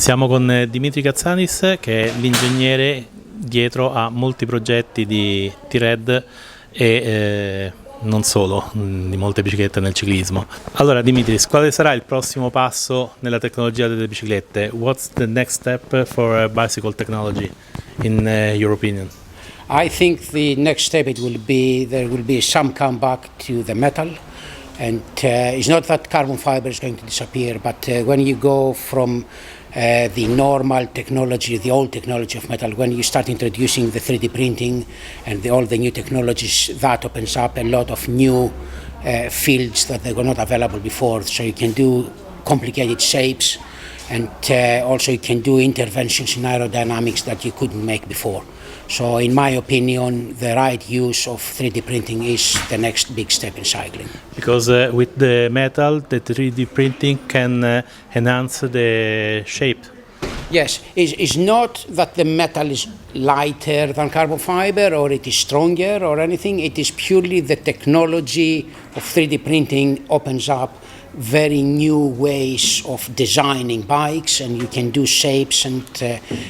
Siamo con Dimitris Katsanis, che è l'ingegnere dietro a molti progetti di T Red e non solo, di molte biciclette nel ciclismo. Allora Dimitris, quale sarà il prossimo passo nella tecnologia delle biciclette? What's the next step for bicycle technology in your opinion? I think the next step there will be some comeback to the metal, and it's not that carbon fiber is going to disappear, but when you go from the normal technology, the old technology of metal, when you start introducing the 3D printing and all the new technologies, that opens up a lot of new fields that they were not available before. So you can do complicated shapes, and also you can do interventions in aerodynamics that you couldn't make before. So in my opinion, the right use of 3D printing is the next big step in cycling. Because with the metal, the 3D printing can enhance the shape. Yes, it's not that the metal is lighter than carbon fiber or it is stronger or anything. It is purely the technology of 3D printing opens up very new ways of designing bikes, and you can do shapes and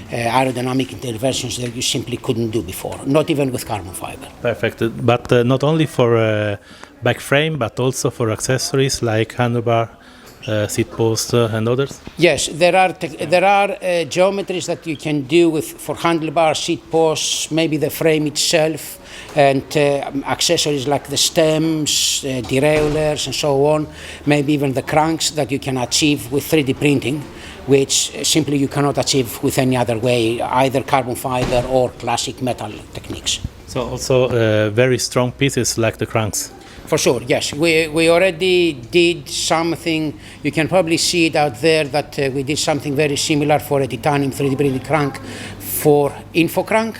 aerodynamic interventions that you simply couldn't do before, not even with carbon fiber. Perfect, but not only for bike frame, but also for accessories like handlebar, seat post and others? Yes, there are geometries that you can do for handlebar, seat posts, maybe the frame itself, and accessories like the stems, derailleurs and so on, maybe even the cranks that you can achieve with 3D printing, which simply you cannot achieve with any other way, either carbon fiber or classic metal techniques. So also very strong pieces like the cranks? For sure, yes. We already did something, you can probably see it out there, that we did something very similar for a titanium 3D printed crank for info crank.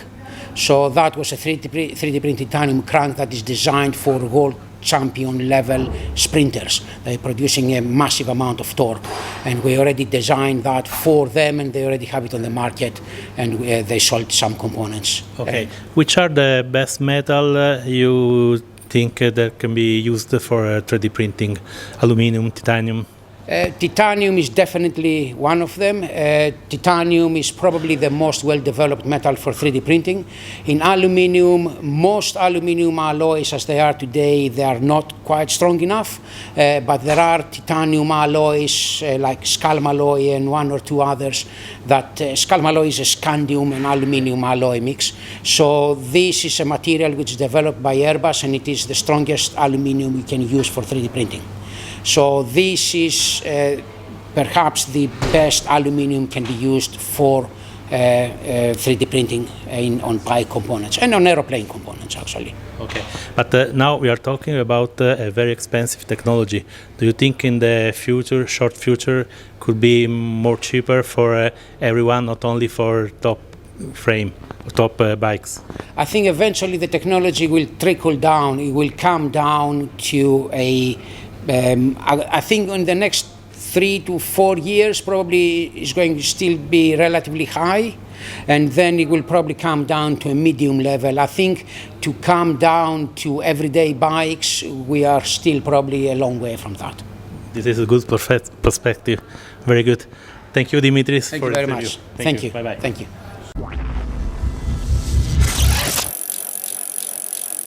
So that was a 3D printed titanium crank that is designed for world champion level sprinters. They're producing a massive amount of torque, and we already designed that for them, and they already have it on the market, and they sold some components. Okay, which are the best metal you think that can be used for 3D printing? Aluminum, titanium? Titanium is definitely one of them. Titanium is probably the most well-developed metal for 3D printing. In aluminum, most aluminum alloys as they are today, they are not quite strong enough, but there are titanium alloys like Scalmalloy and one or two others that Scalmalloy is a scandium and aluminum alloy mix. So this is a material which is developed by Airbus, and it is the strongest aluminum we can use for 3D printing. So this is perhaps the best aluminum can be used for 3D printing on bike components and on aeroplane components actually. Okay, but now we are talking about a very expensive technology. Do you think in the future, short future, could be more cheaper for everyone, not only for top frame, top bikes? I think eventually the technology will trickle down. It will come down to I think in the next 3 to 4 years probably is going to still be relatively high, and then it will probably come down to a medium level. I think to come down to everyday bikes, we are still probably a long way from that. This is a good perspective. Very good. Thank you, Dimitris, Thank for you very the interview. much. Thank you. Bye-bye. Thank you.